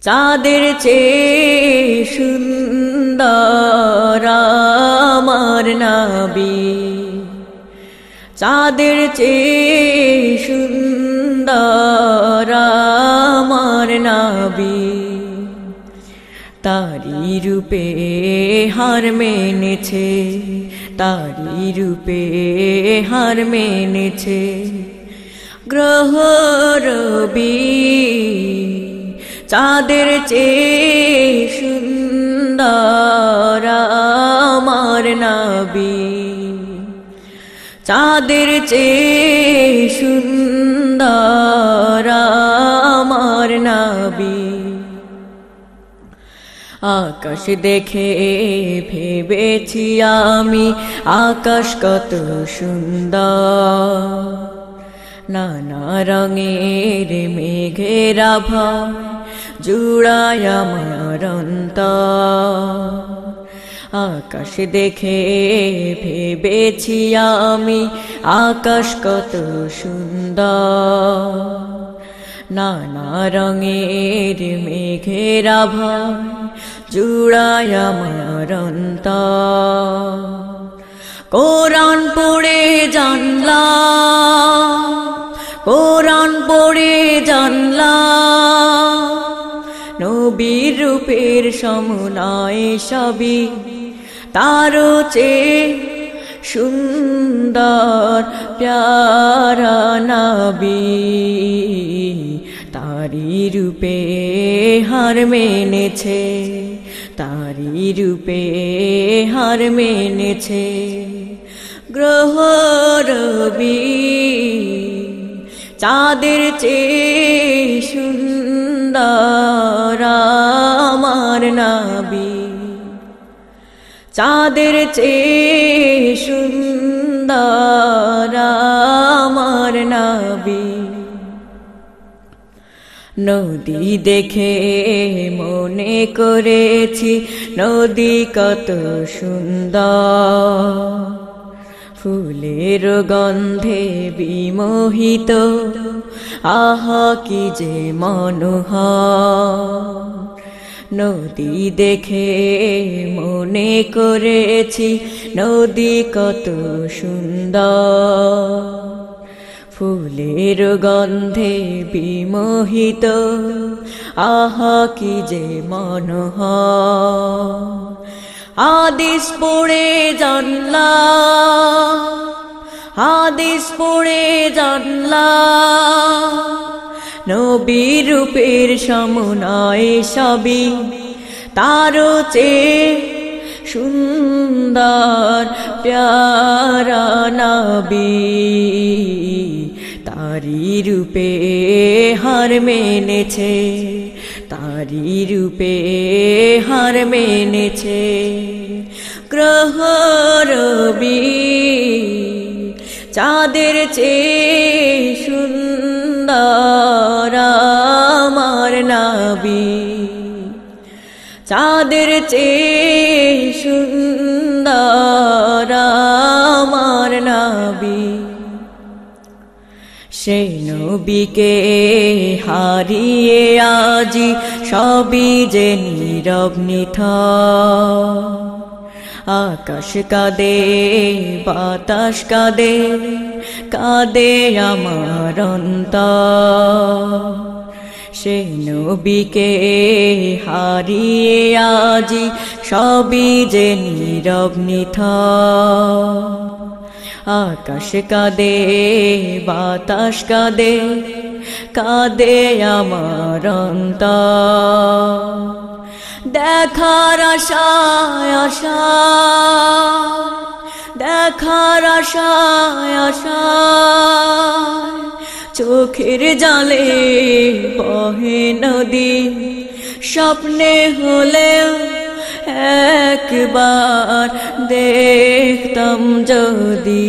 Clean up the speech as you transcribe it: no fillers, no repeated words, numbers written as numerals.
চাঁদের চেয়ে সুন্দর আমার নবী, চাঁদের চেয়ে সুন্দর আমার নবী। তারি রূপে হার মেনেছে, তারি রূপে হার মেনেছে গ্রহ রবি। চাঁদের চেয়ে সুন্দর আমার নবী, চাঁদের চেয়ে সুন্দর আমার নবী। আকাশ দেখে ভেবেছি আমি আকাশ কত সুন্দর, নানা রঙের মেঘের আভা জুড়ায় আমার অন্তর। আকাশ দেখে ভেবেছি আমি আকাশ কত সুন্দর, নানা রঙের মেঘের আভা জুড়ায় আমার অন্তর। কোরআন পড়ে জানলাম, কোরআন পড়ে জানলাম নবীর রূপের সমন্বয় সবই তারও চেয়ে সুন্দর প্যারা নবী। তারি রূপে হার মেনেছে, তারি রূপে হার মেনেছে গ্রহ রবি। চাঁদের চেয়ে সুন্দর আমার নবী, চাঁদের চেয়ে সুন্দর আমার নবী। নদী দেখে মনে করেছি নদী কত সুন্দর, ফুলের গন্ধে বিমোহিত আহা কি যে মনোহর। নদী দেখে মনে করেছি নদী কত সুন্দর, ফুলের গন্ধে বিমোহিত আহা কি যে মনোহর। হাদিস পড়ে জানলাম, হাদিস পড়ে জানলাম নবীর রূপের সমন্বয় সবই তারও চেয়ে সুন্দর প্যারা নবী। তারি রূপে হার মেনেছে, তারি রূপে হার মেনেছে গ্রহ রবি। চাঁদের চেয়ে সুন্দর আমার নবী, চাঁদের চেয়ে সুন্দর আমার নবী। সেই নবীকে হারিয়ে আজি সবই যে নীরব নিথর। আকাশ কাঁদে বাতাস কাঁদে, কাঁদে আমার অন্তর। সেই নবীকে হারিয়ে আজি সবই যে নীরব নিথর। আকাশ কাঁদে বাতাস কাঁদে, কাঁদে আমার অন্তর। দেখার আশায় আশায়, দেখার আশায় আশায় চোখের জালে বহে নদী। স্বপ্নে হলেও একবার দেখতাম যদি